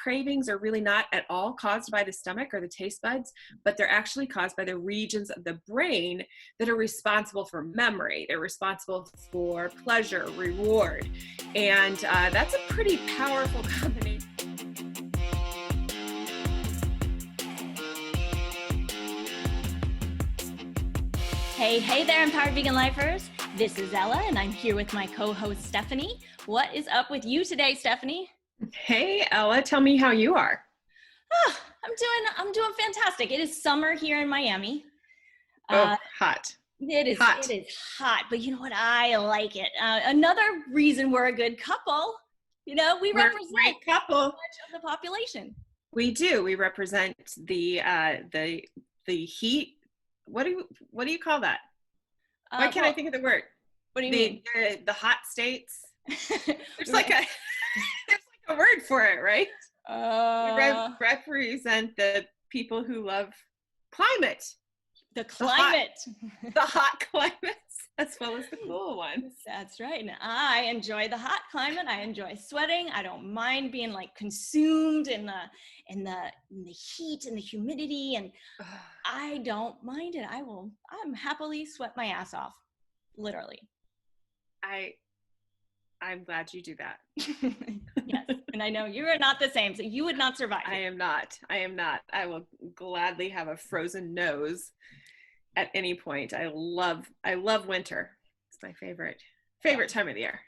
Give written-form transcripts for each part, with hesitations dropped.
cravings are really not at all caused by the stomach or the taste buds, but they're actually caused by the regions of the brain that are responsible for memory. They're responsible for pleasure, reward. And that's a pretty powerful combination. Hey there, Empowered Vegan Lifers. This is Ella, and I'm here with my co-host, Stephanie. What is up with you today, Stephanie? Hey, Ella, tell me how you are. Oh, I'm doing fantastic. It is summer here in Miami. Hot. It is hot, but you know what? I like it. Another reason we're a good couple, we represent a great couple. so much of the population. We do. We represent the heat. What do you call that? Why can't I think of the word? What do you mean? The hot states. There's like a word for it, right? We represent the people who love climate. The climate. The hot climates as well as the cool ones. That's right. And I enjoy the hot climate. I enjoy sweating. I don't mind being like consumed in the heat and the humidity, and I don't mind it. I'm happily sweat my ass off. Literally. I'm glad you do that. Yes. And I know you are not the same, so you would not survive. I am not. I will gladly have a frozen nose at any point. I love winter. It's my favorite time of the year.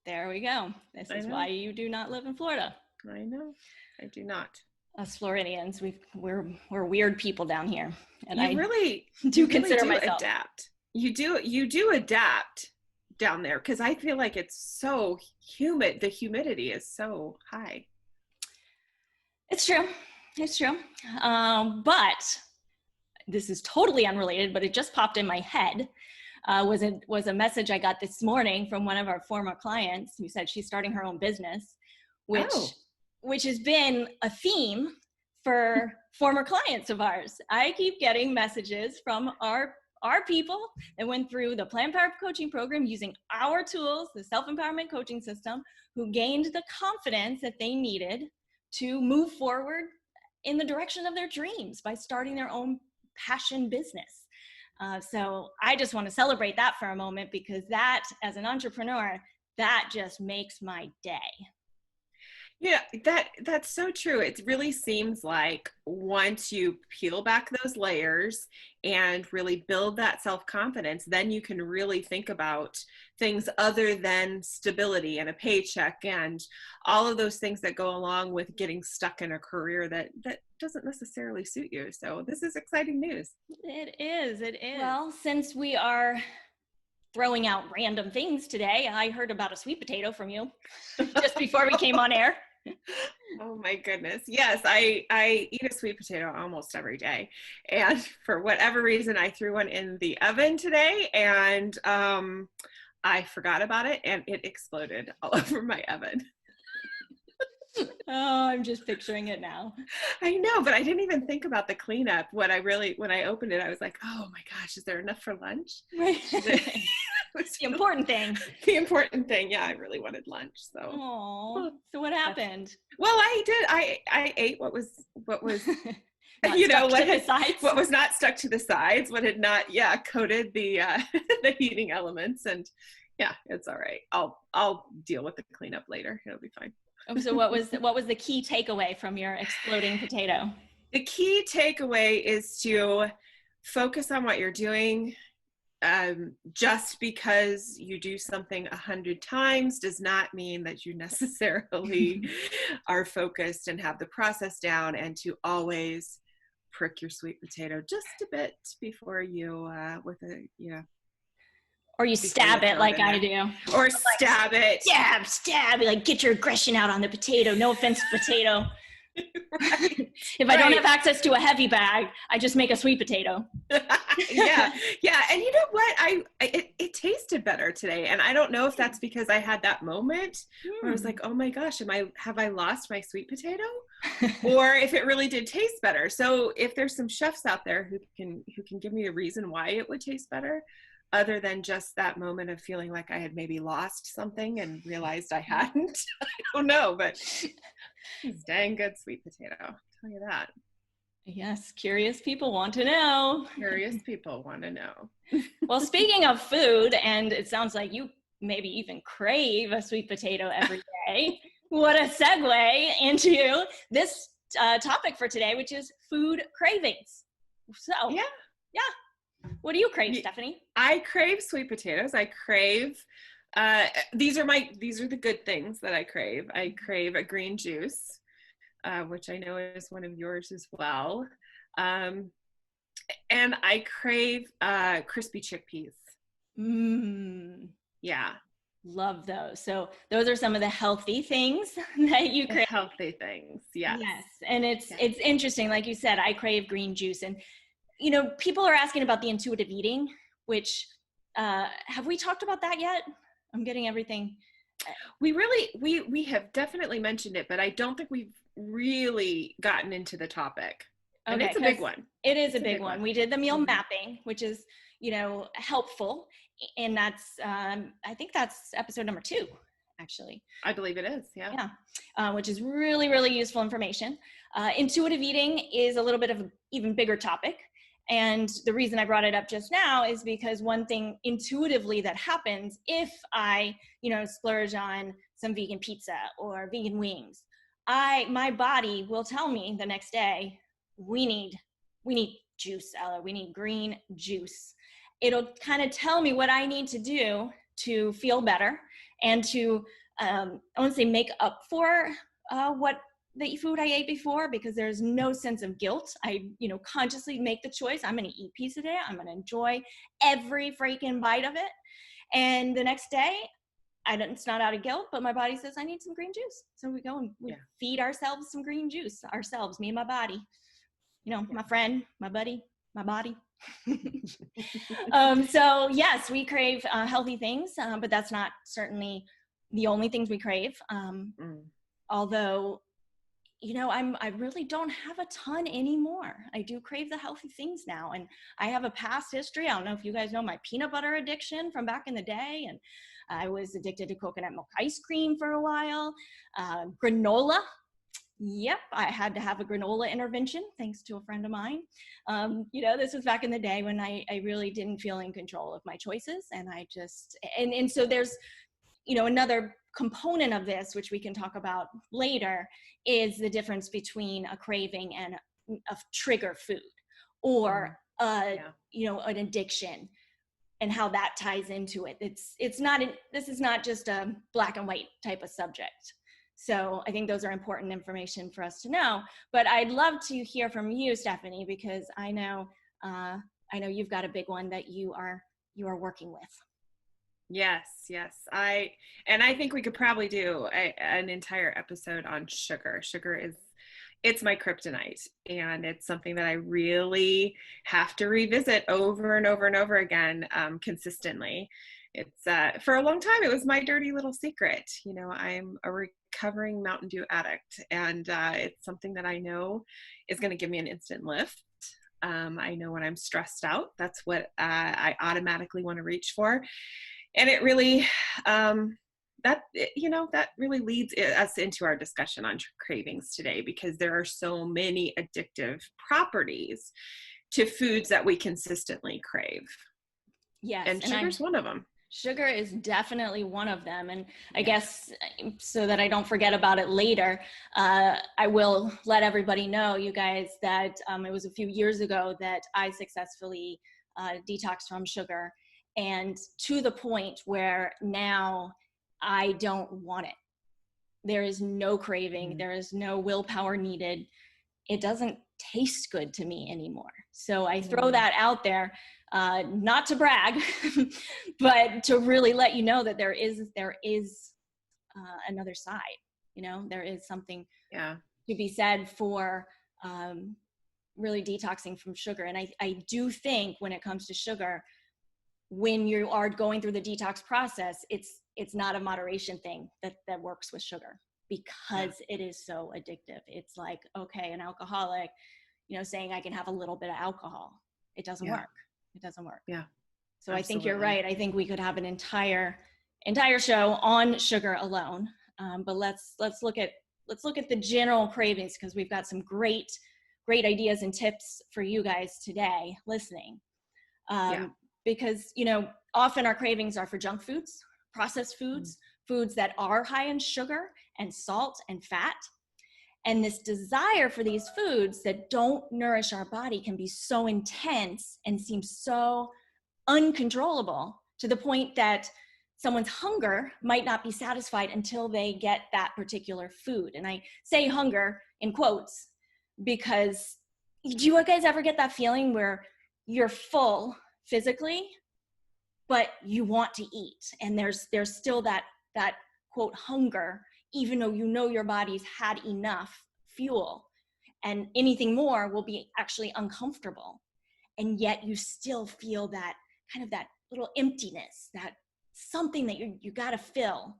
There we go. This is why you do not live in Florida. I know. I do not. Us Floridians, we're weird people down here. And I really do consider myself. Adapt. You do adapt down there because I feel like it's so humid. The humidity is so high. It's true. But this is totally unrelated, but it just popped in my head. Was a message I got this morning from one of our former clients who said she's starting her own business, which has been a theme for former clients of ours. I keep getting messages from our people that went through the Plant Power coaching program using our tools, the self-empowerment coaching system, who gained the confidence that they needed to move forward in the direction of their dreams by starting their own passion business. So I just want to celebrate that for a moment, because that, as an entrepreneur, that just makes my day. Yeah, that's so true. It really seems like once you peel back those layers and really build that self-confidence, then you can really think about things other than stability and a paycheck and all of those things that go along with getting stuck in a career that doesn't necessarily suit you. So this is exciting news. It is. Well, since we are throwing out random things today, I heard about a sweet potato from you just before we came on air. Oh my goodness. Yes, I eat a sweet potato almost every day. And for whatever reason, I threw one in the oven today and I forgot about it and it exploded all over my oven. Oh, I'm just picturing it now. I know, but I didn't even think about the cleanup. When I opened it, I was like, oh my gosh, is there enough for lunch? Right. It's the important thing. The important thing. Yeah, I really wanted lunch. So. Oh, so what happened? Well, I did. I ate what was what was not stuck to the sides, what had not coated the the heating elements, and yeah, it's all right. I'll deal with the cleanup later. It'll be fine. So what was the key takeaway from your exploding potato? The key takeaway is to focus on what you're doing. Just because you do something 100 times does not mean that you necessarily are focused and have the process down, and to always prick your sweet potato just a bit before you or you stab it like I do. Or stab it. Stab. Like, get your aggression out on the potato. No offense, potato. Right. If I don't have access to a heavy bag, I just make a sweet potato. Yeah. And you know what? It tasted better today. And I don't know if that's because I had that moment where I was like, oh my gosh, have I lost my sweet potato? Or if it really did taste better. So if there's some chefs out there who can give me a reason why it would taste better, other than just that moment of feeling like I had maybe lost something and realized I hadn't. I don't know, but it's dang good sweet potato. I'll tell you that. Yes, curious people want to know. Curious people want to know. Well, speaking of food, and it sounds like you maybe even crave a sweet potato every day. What a segue into this topic for today, which is food cravings. So, yeah. What do you crave, Stephanie? I crave sweet potatoes. I crave, these are the good things that I crave. I crave a green juice, which I know is one of yours as well. And I crave crispy chickpeas. Yeah. Love those. So those are some of the healthy things that you crave. Healthy things, yes. Yes, and it's interesting. Like you said, I crave green juice, and people are asking about the intuitive eating, which have we talked about that yet? I'm getting everything. We have definitely mentioned it, but I don't think we've really gotten into the topic. And it's a big one. It is a big one. We did the meal mapping, which is, helpful. And that's, I think that's episode number 2, actually. I believe it is. Yeah. Yeah. Which is really, really useful information. Intuitive eating is a little bit of an even bigger topic. And the reason I brought it up just now is because one thing intuitively that happens if I, splurge on some vegan pizza or vegan wings, my body will tell me the next day, we need juice, Ella. We need green juice. It'll kind of tell me what I need to do to feel better and to, I want to say make up for what the food I ate before, because there's no sense of guilt. I, consciously make the choice. I'm going to eat pizza today. I'm going to enjoy every freaking bite of it. And the next day, it's not out of guilt, but my body says I need some green juice. So we go and we feed ourselves some green juice, me and my body, my friend, my buddy, my body. So yes, we crave healthy things, but that's not certainly the only things we crave. Although, I really don't have a ton anymore. I do crave the healthy things now. And I have a past history. I don't know if you guys know my peanut butter addiction from back in the day. And I was addicted to coconut milk ice cream for a while. Granola. Yep, I had to have a granola intervention thanks to a friend of mine. This was back in the day when I really didn't feel in control of my choices. And I just, and so there's, another component of this, which we can talk about later, is the difference between a craving and a trigger food or, an addiction and how that ties into it. This is not just a black and white type of subject. So I think those are important information for us to know, but I'd love to hear from you, Stephanie, because I know you've got a big one that you are working with. Yes. I think we could probably do an entire episode on sugar. It's my kryptonite, and it's something that I really have to revisit over and over and over again, consistently. It's for a long time, it was my dirty little secret. I'm a recovering Mountain Dew addict, and it's something that I know is going to give me an instant lift. I know when I'm stressed out, that's what I automatically want to reach for. And it really, that really leads us into our discussion on cravings today, because there are so many addictive properties to foods that we consistently crave. Yes. And sugar's one of them. Sugar is definitely one of them. And I guess so that I don't forget about it later, I will let everybody know, you guys, that it was a few years ago that I successfully detoxed from sugar, and to the point where now I don't want it. There is no craving. There is no willpower needed. It doesn't taste good to me anymore. So I throw that out there, not to brag, but to really let you know that there is another side. There is something to be said for really detoxing from sugar. And I do think when it comes to sugar, when you are going through the detox process, it's not a moderation thing that works with sugar, because it is so addictive. It's like, okay, an alcoholic, saying I can have a little bit of alcohol. It doesn't work. It doesn't work. Yeah. So I think you're Absolutely. right. I think we could have an entire show on sugar alone. But let's look at the general cravings, because we've got some great ideas and tips for you guys today listening. Yeah. Because often our cravings are for junk foods, processed Mm. foods, foods that are high in sugar and salt and fat. And this desire for these foods that don't nourish our body can be so intense and seem so uncontrollable, to the point that someone's hunger might not be satisfied until they get that particular food. And I say hunger in quotes because, do you guys ever get that feeling where you're full physically, but you want to eat, and there's still that quote hunger, even though your body's had enough fuel, and anything more will be actually uncomfortable, and yet you still feel that kind of that little emptiness, that something that you got to fill.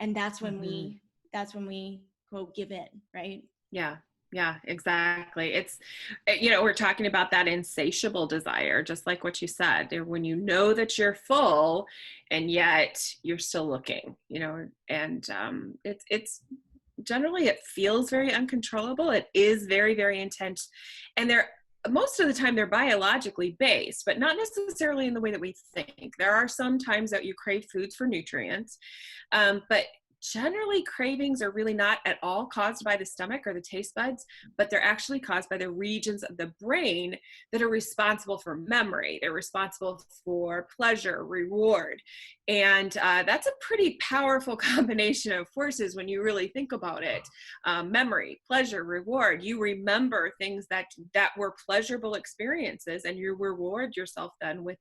And that's when Mm-hmm. we quote give in, right? Yeah. Yeah, exactly. It's, we're talking about that insatiable desire, just like what you said, when you know that you're full and yet you're still looking, and it's generally, it feels very uncontrollable. It is very, very intense. And most of the time they're biologically based, but not necessarily in the way that we think. There are some times that you crave foods for nutrients, but generally cravings are really not at all caused by the stomach or the taste buds, but they're actually caused by the regions of the brain that are responsible for memory. They're responsible for pleasure, reward. And that's a pretty powerful combination of forces when you really think about it. Memory, pleasure, reward. You remember things that were pleasurable experiences, and you reward yourself then with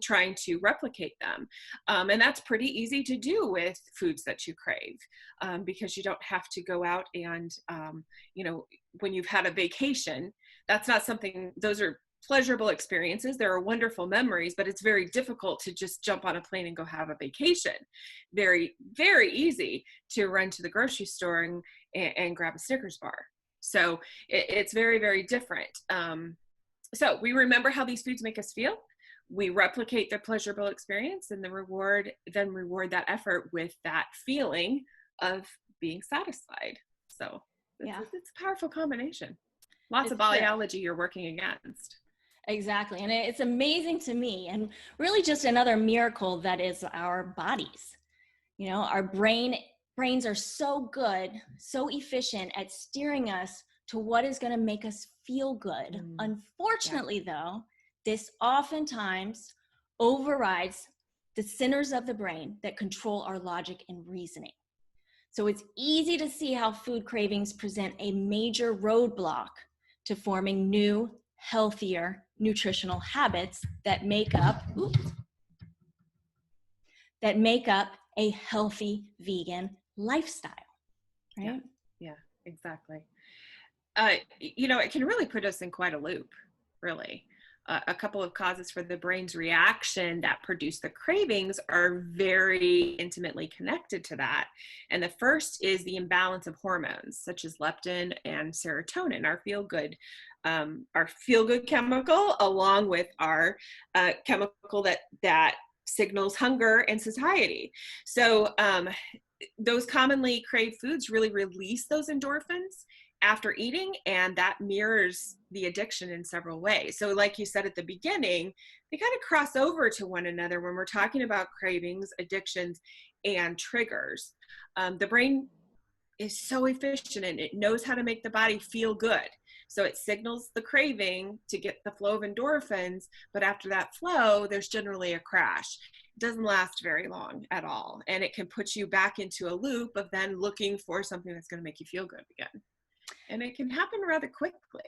trying to replicate them. And that's pretty easy to do with foods that you crave, because you don't have to go out and, when you've had a vacation, that's not something, those are pleasurable experiences. There are wonderful memories, but it's very difficult to just jump on a plane and go have a vacation. Very, very easy to run to the grocery store and grab a Snickers bar. So it's very, very different. So we remember how these foods make us feel. We replicate their pleasurable experience, and reward that effort with that feeling of being satisfied. So it's a powerful combination. Lots of It's true. biology you're working against. Exactly. And it's amazing to me, and really just another miracle that is our bodies. Our brains are so good, so efficient at steering us to what is going to make us feel good. Unfortunately, though, this oftentimes overrides the centers of the brain that control our logic and reasoning. So it's easy to see how food cravings present a major roadblock to forming new, healthier nutritional habits that make up a healthy vegan lifestyle, right? Yeah, exactly. It can really put us in quite a loop, really. A couple of causes for the brain's reaction that produce the cravings are very intimately connected to that. And the first is the imbalance of hormones, such as leptin and serotonin, our feel-good chemical, along with our chemical that signals hunger and satiety. So those commonly craved foods really release those endorphins after eating, and that mirrors the addiction in several ways. So like you said at the beginning, they kind of cross over to one another when we're talking about cravings, addictions, and triggers. The brain is so efficient, and it knows how to make the body feel good. So it signals the craving to get the flow of endorphins, but after that flow, there's generally a crash. It doesn't last very long at all, and it can put you back into a loop of then looking for something that's going to make you feel good again. And it can happen rather quickly.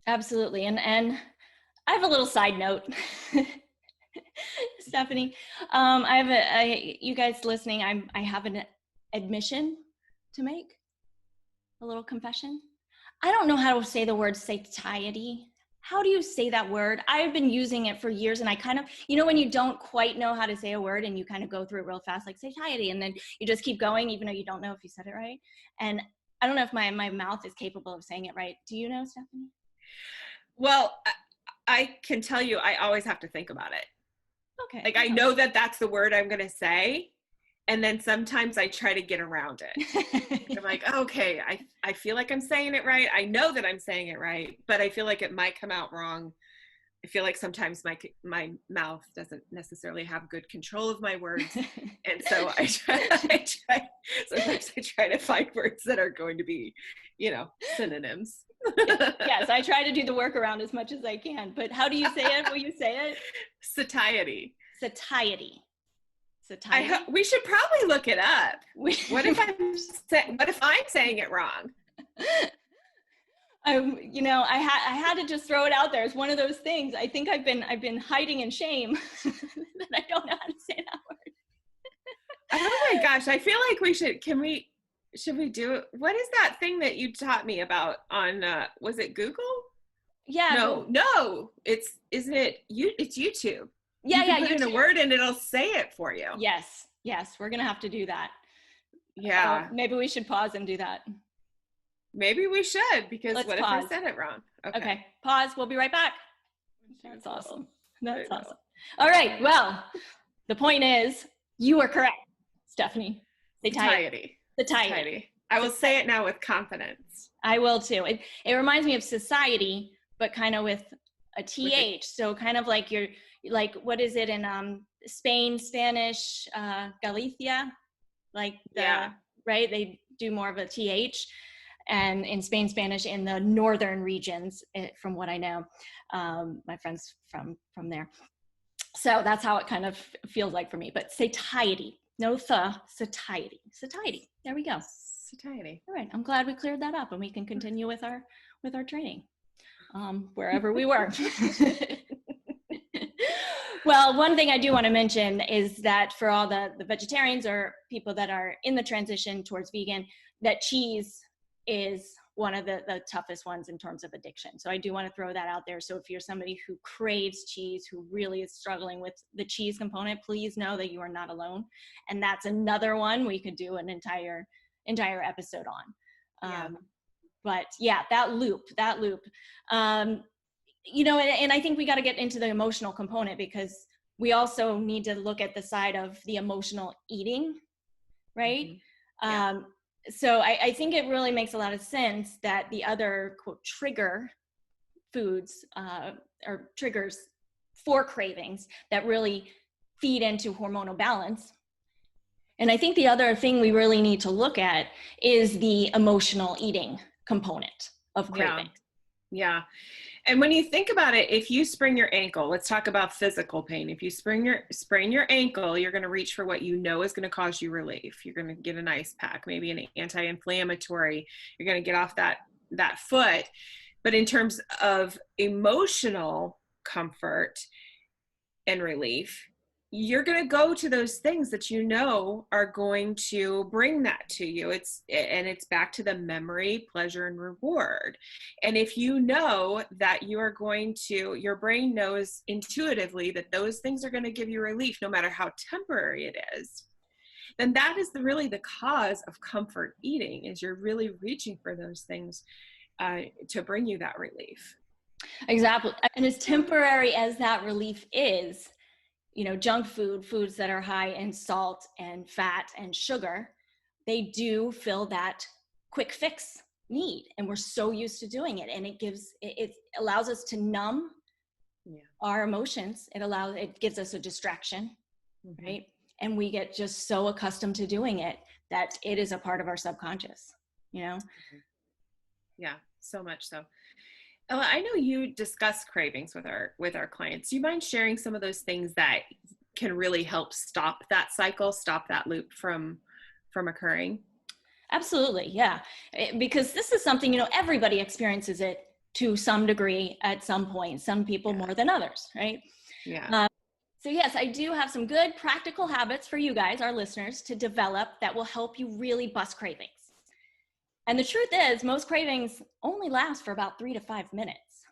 Absolutely. And I have a little side note, Stephanie. You guys listening, I have an admission to make, a little confession. I don't know how to say the word satiety. How do you say that word? I've been using it for years, and I kind of, when you don't quite know how to say a word and you kind of go through it real fast, like satiety, and then you just keep going, even though you don't know if you said it right. And I don't know if my mouth is capable of saying it right. Do you know, Stephanie? Well, I can tell you, I always have to think about it. Okay. Like, I know that that's the word I'm going to say. And then sometimes I try to get around it. I'm like, okay, I feel like I'm saying it right. I know that I'm saying it right, but I feel like it might come out wrong. I feel like sometimes my mouth doesn't necessarily have good control of my words. And so sometimes I try to find words that are going to be, synonyms. Yes, I try to do the workaround as much as I can. But how do you say it? Will you say it? Satiety. Satiety. Satiety. We should probably look it up. What if I'm saying it wrong? I had to just throw it out there. It's one of those things. I think I've been hiding in shame that I don't know how to say that word. Oh my gosh, I feel like should we do it? What is that thing that you taught me about on was it Google? Yeah. No, it's YouTube. Yeah, you can put YouTube. in a word and it'll say it for you. Yes, we're gonna have to do that. Yeah. Maybe we should pause and do that. Maybe we should, because Let's what pause. if I said it wrong? Okay, pause. We'll be right back. That's awesome. That's awesome. All right. Well, the point is, you are correct, Stephanie. Satiety. I will say it now with confidence. I will too. It reminds me of society, but kind of with a TH. So kind of like what is it in Spain, Spanish, Galicia? Right? They do more of a TH. And in Spain, Spanish, in the northern regions, from what I know, my friends from there. So that's how it kind of feels like for me. But satiety, no satiety. There we go. Satiety. All right. I'm glad we cleared that up, and we can continue with our training wherever we were. Well, one thing I do want to mention is that for all the vegetarians or people that are in the transition towards vegan, that cheese is one of the toughest ones in terms of addiction. So I do want to throw that out there. So if you're somebody who craves cheese, who really is struggling with the cheese component, please know that you are not alone. And that's another one we could do an entire episode on. But yeah, that loop. And I think we got to get into the emotional component, because we also need to look at the side of the emotional eating, right? Mm-hmm. Yeah. So I think it really makes a lot of sense that the other, quote, trigger foods or triggers for cravings that really feed into hormonal balance. And I think the other thing we really need to look at is the emotional eating component of craving. Yeah. And when you think about it, if you sprain your ankle, let's talk about physical pain. If you sprain your ankle, you're going to reach for what you know is going to cause you relief. You're going to get an ice pack, maybe an anti-inflammatory. You're going to get off that foot. But in terms of emotional comfort and relief, you're going to go to those things that you know are going to bring that to you. It's back to the memory, pleasure, and reward. And if you know that your brain knows intuitively that those things are going to give you relief, no matter how temporary it is, then that is really the cause of comfort eating, is you're really reaching for those things to bring you that relief. Exactly. And as temporary as that relief is, junk foods that are high in salt and fat and sugar, they do fill that quick fix need. And we're so used to doing it. And it allows us to numb our emotions. It gives us a distraction, mm-hmm. right? And we get just so accustomed to doing it that it is a part of our subconscious, Mm-hmm. Yeah, so much so. Ella, I know you discuss cravings with our clients. Do you mind sharing some of those things that can really help stop that cycle, stop that loop from occurring? Absolutely, yeah. Because this is something, everybody experiences it to some degree at some point. Some people more than others, right? Yeah. So yes, I do have some good practical habits for you guys, our listeners, to develop that will help you really bust cravings. And the truth is, most cravings only last for about 3 to 5 minutes.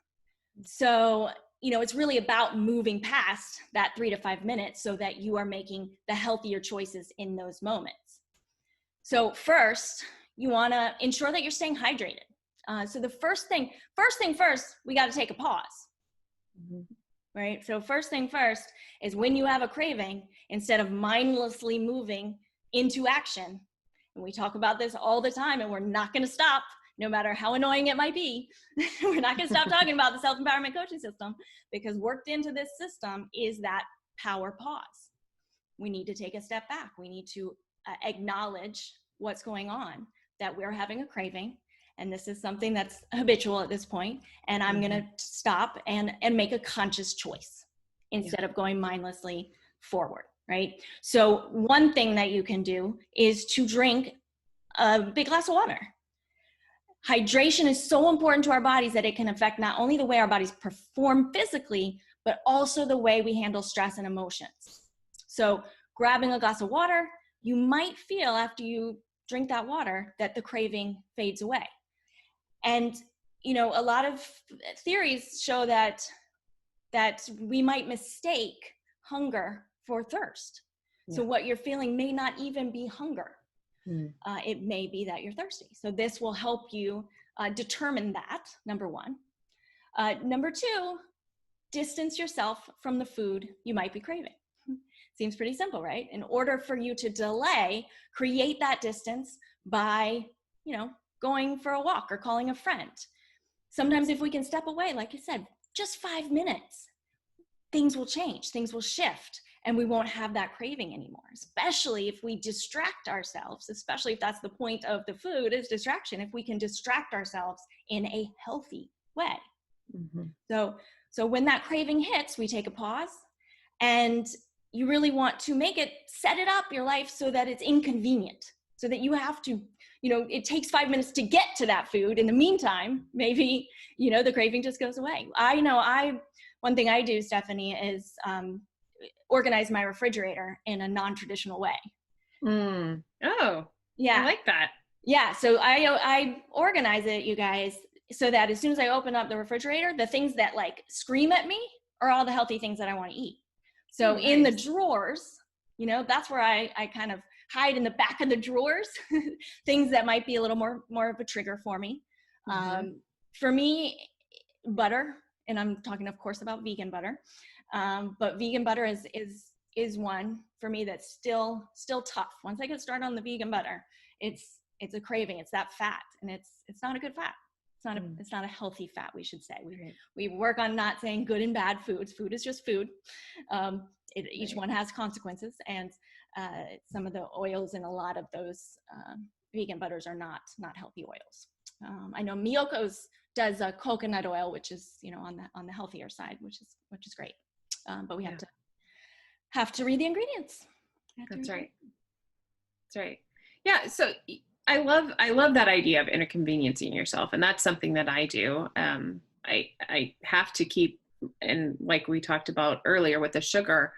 So, it's really about moving past that 3 to 5 minutes so that you are making the healthier choices in those moments. So first, you want to ensure that you're staying hydrated. So the first thing first, we got to take a pause. Mm-hmm. right? So first thing first is when you have a craving, instead of mindlessly moving into action, and we talk about this all the time, and we're not going to stop, no matter how annoying it might be. We're not going to stop talking about the self-empowerment coaching system, because worked into this system is that power pause. We need to take a step back. We need to acknowledge what's going on, that we're having a craving, and this is something that's habitual at this point, and I'm going to stop and make a conscious choice instead of going mindlessly forward, right? So one thing that you can do is to drink a big glass of water. Hydration is so important to our bodies that it can affect not only the way our bodies perform physically, but also the way we handle stress and emotions. So grabbing a glass of water, you might feel after you drink that water that the craving fades away. And, you know, a lot of theories show that we might mistake hunger for thirst. Yeah. So what you're feeling may not even be hunger. It may be that you're thirsty. So this will help you determine that, number one. Number two, distance yourself from the food you might be craving. Seems pretty simple, right? In order for you to delay, create that distance by, you know, going for a walk or calling a friend. Sometimes if we can step away, like you said, just 5 minutes, things will change, things will shift, and we won't have that craving anymore, especially if we distract ourselves, especially if that's the point of the food is distraction, if we can distract ourselves in a healthy way. So when that craving hits, we take a pause, and you really want to set it up your life so that it's inconvenient, so that you have to, you know, it takes 5 minutes to get to that food. In the meantime, maybe, you know, the craving just goes away. One thing I do, Stephanie, is organize my refrigerator in a non-traditional way. Oh, yeah. I like that. Yeah. So I organize it, you guys, so that as soon as I open up the refrigerator, the things that like scream at me are all the healthy things that I want to eat. So nice. In the drawers, you know, that's where I kind of hide in the back of the drawers, things that might be a little more of a trigger for me. For me, butter, and I'm talking, of course, about vegan butter. But vegan butter is one for me that's still tough. Once I get started on the vegan butter, it's a craving. It's that fat, and it's not a good fat. It's not a healthy fat, we should say. We work on not saying good and bad foods. Food is just food. Each one has consequences, and some of the oils in a lot of those vegan butters are not healthy oils. I know Miyoko's does a coconut oil, which is, you know, on the healthier side, which is great. But we have to read the ingredients. That's right. Yeah. So I love that idea of inconveniencing yourself. And that's something that I do. I have to keep, and like we talked about earlier with the sugar,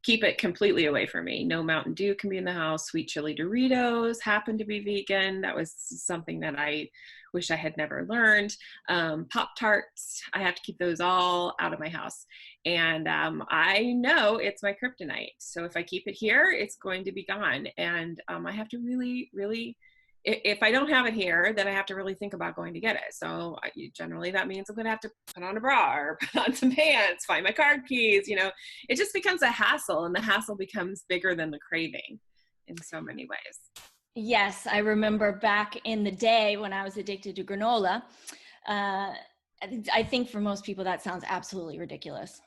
keep it completely away from me. No Mountain Dew can be in the house. Sweet chili Doritos happen to be vegan. That was something that I wish I had never learned. Pop-Tarts, I have to keep those all out of my house. And I know it's my kryptonite. So if I keep it here, it's going to be gone. And I have to really, really, if I don't have it here, then I have to really think about going to get it. So generally that means I'm going to have to put on a bra or put on some pants, find my card keys, you know, it just becomes a hassle, and the hassle becomes bigger than the craving in so many ways. Yes. I remember back in the day when I was addicted to granola. I think for most people that sounds absolutely ridiculous.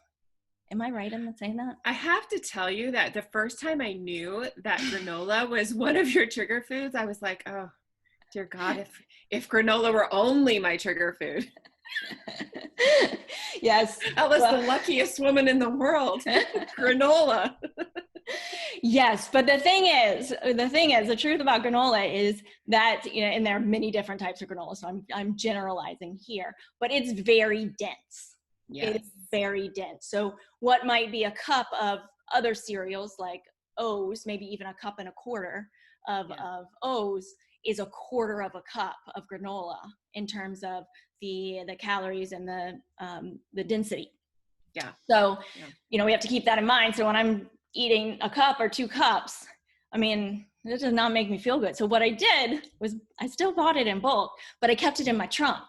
Am I right in saying that? I have to tell you that the first time I knew that granola was one of your trigger foods, I was like, oh, dear God, if granola were only my trigger food. Yes. I was the luckiest woman in the world. Granola. Yes. But the thing is, the truth about granola is that, you know, and there are many different types of granola, so I'm generalizing here, but it's very dense. Yes. It's very dense. So what might be a cup of other cereals like O's, maybe even a cup and a quarter of O's, is a quarter of a cup of granola in terms of the calories and the density. Yeah. So, you know, we have to keep that in mind. So when I'm eating a cup or 2 cups, I mean, it does not make me feel good. So what I did was I still bought it in bulk, but I kept it in my trunk.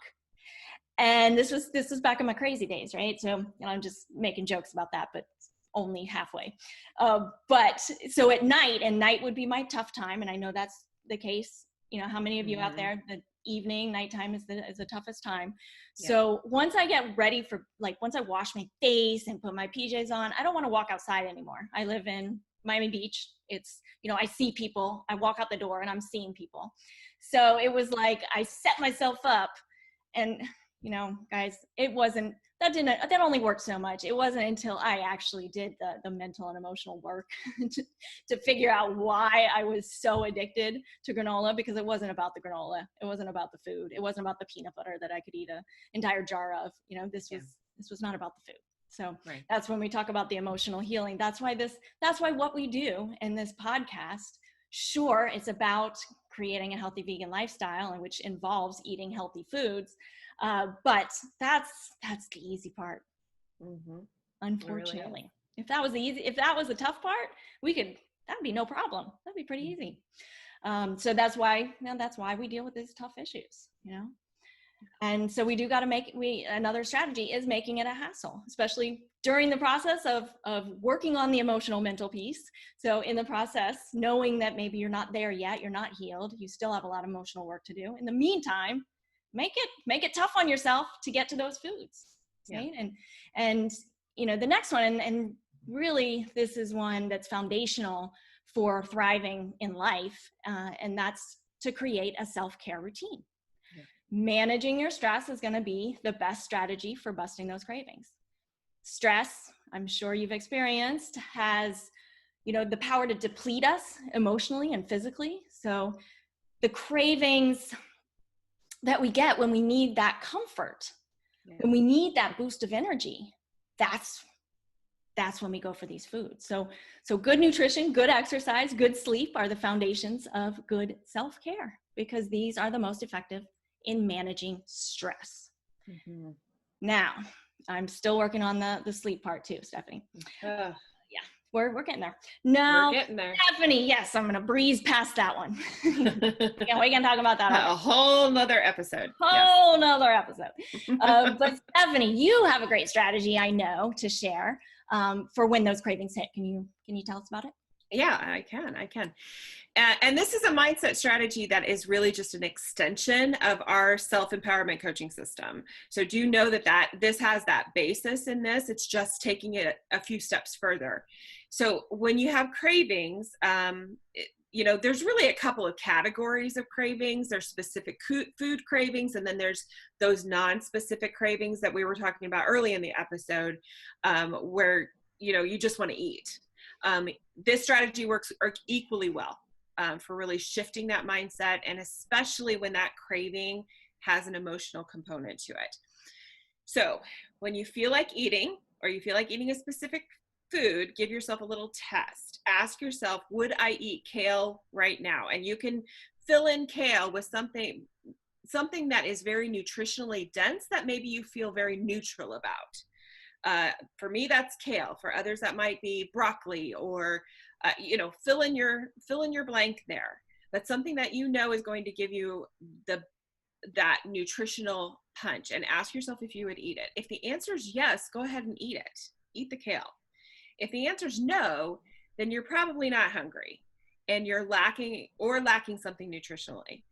And this was back in my crazy days, right? So, I'm just making jokes about that, but only halfway. But so at night, and night would be my tough time, and I know that's the case. How many of you out there, the evening, nighttime is the toughest time. Yeah. So once I get ready for, once I wash my face and put my PJs on, I don't want to walk outside anymore. I live in Miami Beach. It's, I see people, I walk out the door and I'm seeing people. So it was like, I set myself up, and, guys, that only worked so much. It wasn't until I actually did the mental and emotional work to figure out why I was so addicted to granola, because it wasn't about the granola. It wasn't about the food. It wasn't about the peanut butter that I could eat an entire jar of. This was not about the food. So right. That's when we talk about the emotional healing. That's why what we do in this podcast, sure, it's about creating a healthy vegan lifestyle, and which involves eating healthy foods. But that's the easy part. Mm-hmm. Unfortunately, really, if that was the tough part, that'd be no problem. That'd be pretty easy. So that's why we deal with these tough issues, And so we do got to another strategy is making it a hassle, especially during the process of working on the emotional mental piece. So in the process, knowing that maybe you're not there yet, you're not healed, you still have a lot of emotional work to do. In the meantime, make it tough on yourself to get to those foods, right? Yeah. And the next one, and really this is one that's foundational for thriving in life, and that's to create a self-care routine. Yeah. Managing your stress is going to be the best strategy for busting those cravings. Stress, I'm sure you've experienced, has the power to deplete us emotionally and physically. So the cravings that we get when we need that comfort, when we need that boost of energy, that's when we go for these foods. So good nutrition, good exercise, good sleep are the foundations of good self-care, because these are the most effective in managing stress. Mm-hmm. Now, I'm still working on the sleep part too, Stephanie. We're getting there. No, we're getting there. Stephanie, yes, I'm going to breeze past that one. We can talk about that. A whole nother episode. Nother episode. But Stephanie, you have a great strategy, I know, to share for when those cravings hit. Can you tell us about it? Yeah, I can. And this is a mindset strategy that is really just an extension of our self-empowerment coaching system. So do you know that this has that basis in this? It's just taking it a few steps further. So when you have cravings, there's really a couple of categories of cravings. There's specific food cravings, and then there's those non-specific cravings that we were talking about early in the episode, where, you just want to eat. This strategy works equally well for really shifting that mindset, and especially when that craving has an emotional component to it. So when you feel like eating, or you feel like eating a specific food, give yourself a little test. Ask yourself, would I eat kale right now? And you can fill in kale with something that is very nutritionally dense that maybe you feel very neutral about. For me, that's kale. For others, that might be broccoli, or fill in your blank there. That's something that is going to give you that nutritional punch, and ask yourself if you would eat it. If the answer is yes, go ahead and eat it. Eat the kale. If the answer is no, then you're probably not hungry, and you're lacking something nutritionally.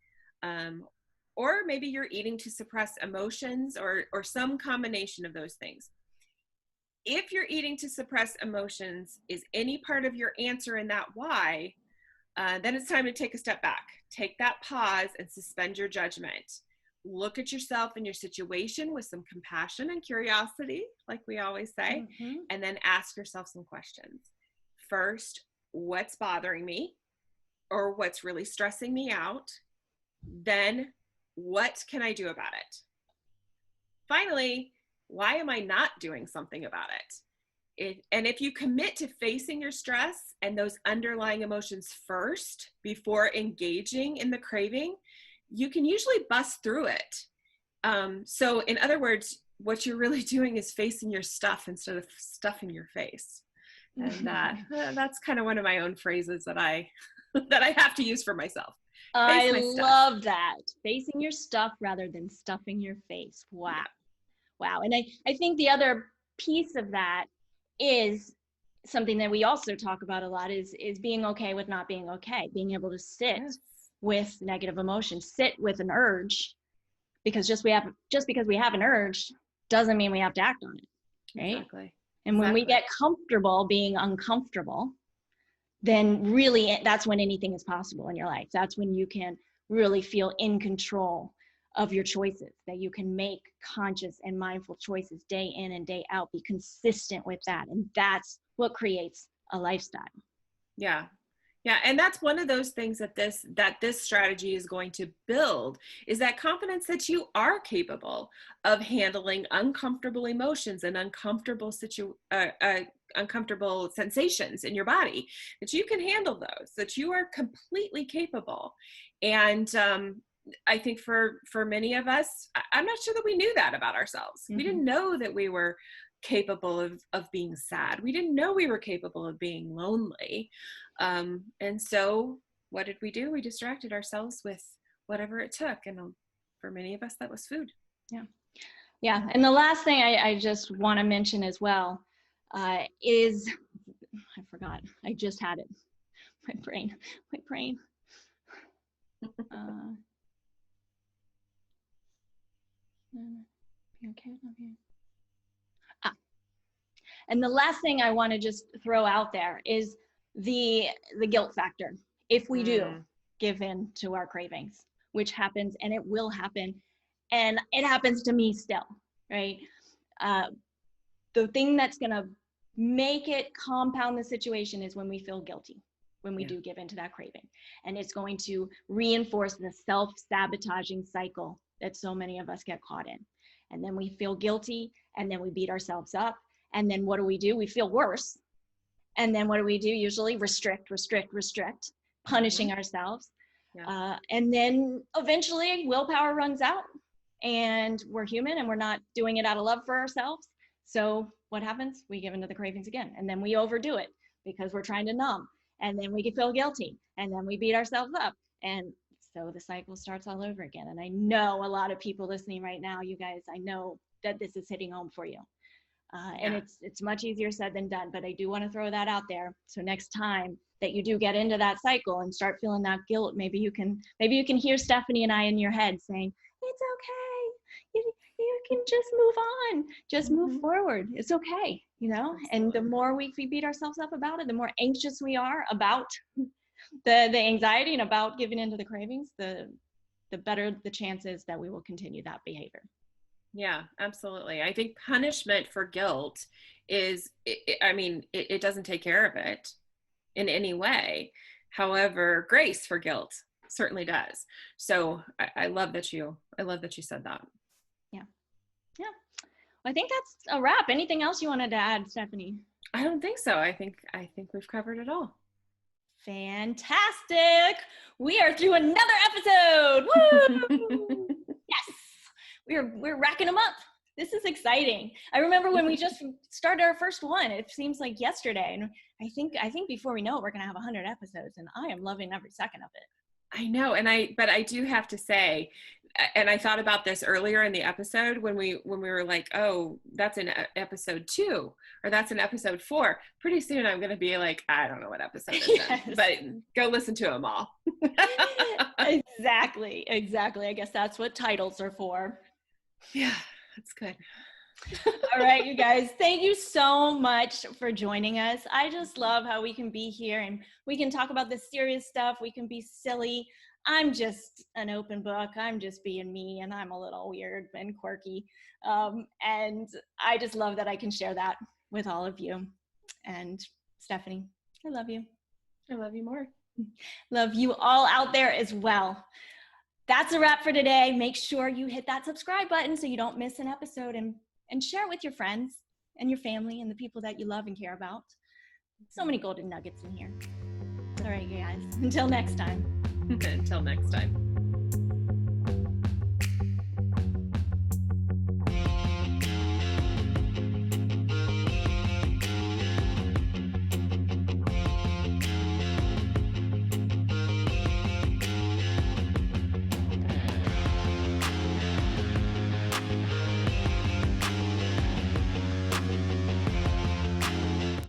Or maybe you're eating to suppress emotions, or some combination of those things. If you're eating to suppress emotions is any part of your answer in that why, then it's time to take a step back. Take that pause and suspend your judgment. Look at yourself and your situation with some compassion and curiosity, like we always say, and then ask yourself some questions. First, what's bothering me, or what's really stressing me out? Then, what can I do about it? Finally, why am I not doing something about it? And if you commit to facing your stress and those underlying emotions first before engaging in the craving, you can usually bust through it. So in other words, what you're really doing is facing your stuff instead of stuffing your face. And that's kind of one of my own phrases that I have to use for myself. Face I my stuff. love that. Facing your stuff rather than stuffing your face. Wow. Yeah. Wow. And I think the other piece of that is something that we also talk about a lot is being okay with not being okay, being able to sit Yes. with negative emotions, sit with an urge, because just because we have an urge doesn't mean we have to act on it, right? Exactly. And when we get comfortable being uncomfortable, then really that's when anything is possible in your life. That's when you can really feel in control of your choices, that you can make conscious and mindful choices day in and day out, be consistent with that. And that's what creates a lifestyle. Yeah. Yeah, and that's one of those things that this strategy is going to build, is that confidence that you are capable of handling uncomfortable emotions and uncomfortable sensations in your body, that you can handle those, that you are completely capable. And I think for many of us, I'm not sure that we knew that about ourselves. We didn't know that we were capable of being sad. We didn't know we were capable of being lonely. And so what did we do? We distracted ourselves with whatever it took. And for many of us, that was food. Yeah. Yeah. And the last thing I just want to mention as well is, I forgot, I just had it. My brain. Okay. And the last thing I want to just throw out there is the guilt factor. If we do give in to our cravings, which happens, and it will happen, and it happens to me still, right? The thing that's going to make it compound the situation is when we feel guilty, when we do give into that craving. And it's going to reinforce the self-sabotaging cycle that so many of us get caught in. And then we feel guilty, and then we beat ourselves up. And then what do? We feel worse. And then what do? Usually restrict, punishing ourselves. Yeah. And then eventually willpower runs out, and we're human and we're not doing it out of love for ourselves. So what happens? We give into the cravings again, and then we overdo it because we're trying to numb, and then we can feel guilty, and then we beat ourselves up. And so the cycle starts all over again. And I know a lot of people listening right now, you guys, I know that this is hitting home for you. And it's much easier said than done, but I do want to throw that out there. So next time that you do get into that cycle and start feeling that guilt, maybe you can hear Stephanie and I in your head saying, it's okay. You can just move on, just move forward. It's okay, you know? Absolutely. And the more we beat ourselves up about it, the more anxious we are about the anxiety and about giving into the cravings, the better the chances that we will continue that behavior. Yeah, absolutely. I think punishment for guilt it doesn't take care of it in any way. However, grace for guilt certainly does. So I love that you said that. Yeah. Yeah. Well, I think that's a wrap. Anything else you wanted to add, Stephanie? I don't think so. I think we've covered it all. Fantastic. We are through another episode. Woo! Yes. We're racking them up. This is exciting. I remember when we just started our first one, it seems like yesterday. And I think before we know it, we're going to have 100 episodes, and I am loving every second of it. I know. But I do have to say, and I thought about this earlier in the episode when we were like, oh, that's in episode 2 or that's in episode 4. Pretty soon I'm going to be like, I don't know what episode it's in, but go listen to them all. Exactly. I guess that's what titles are for. Yeah, that's good. All right, you guys, thank you so much for joining us. I just love how we can be here and we can talk about the serious stuff. We can be silly. I'm just an open book. I'm just being me, and I'm a little weird and quirky. And I just love that I can share that with all of you. And Stephanie, I love you. I love you more. Love you all out there as well. That's a wrap for today. Make sure you hit that subscribe button so you don't miss an episode, and share it with your friends and your family and the people that you love and care about. So many golden nuggets in here. All right, you guys. Until next time. Until next time.